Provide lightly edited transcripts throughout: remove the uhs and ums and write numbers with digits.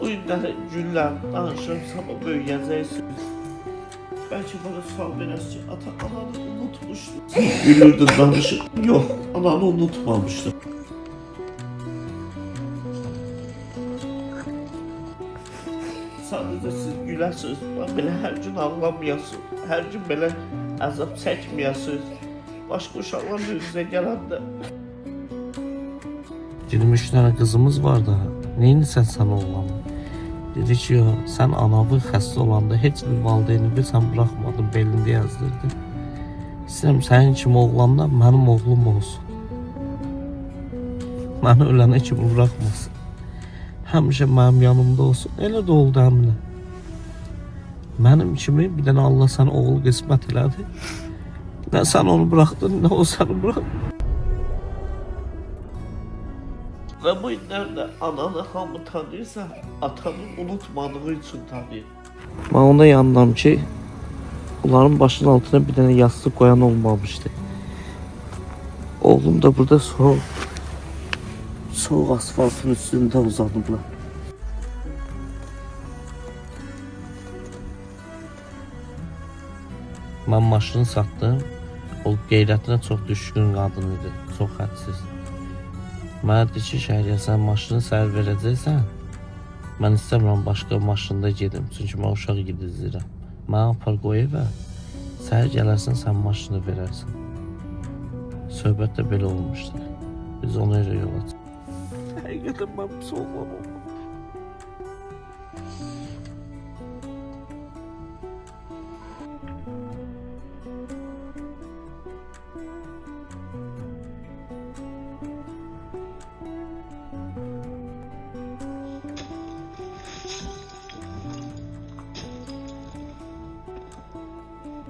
Bu günləri, günlər danışırım, sabah böyüyəcəksiniz. Bəlkə bana sağ verəs ki, ata ananı unutmuşdu. Gülürdün danışır. Yox, ananı unutmamışdım. Sadəcə siz güləsiniz, belə hər gün ağlamayasınız, hər gün belə əzab çəkməyəsiniz. Başqa uşaqlar önünüzə gələndə. 23 tane kızımız var da, neyini sen oğlanı? Dedi ki, yo, sen anavı xəstə olanda heç bir valideyni sən bırakmadın, belində yazdırdın. İstəyirəm sənin kimi oğlanlar mənim oğlum olsun. Məni ölənə kimi bırakmasın. Həmişə mənim yanımda olsun. Elə də oldu həminə. Mənim kimi bir dənə Allah sənə oğul qismət elədi. Nə sən onu bıraktın, nə o səni bıraktı. Və bu günlərdə ananı hamı tanıyırsa, atanı unutmadığı üçün tanıyır. Mən ona yandım ki, onların başının altına bir dənə yastık koyan olmamışdı. Oğlum da burada soğuk asfaltın üstünde uzanıblar. Mən maşını satdım. O qeyrətinə çox düşkün qadın idi, çox hədsiz. Mənə dedi ki, Şəhriyə, sən maşını səhər verəcəksən, mən istəmirəm başqa maşında gedim, çünki mən uşaq gidizləyirəm. Mənə apar qoy evə, səhər gələrsən, sən maşını verərsən. Söhbət də belə olmuşdu. Biz ona görə yola çıxdıq. Həqiqətən mən pis oğlan olmam.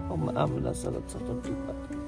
Ama əminə sənə çata bilmədim.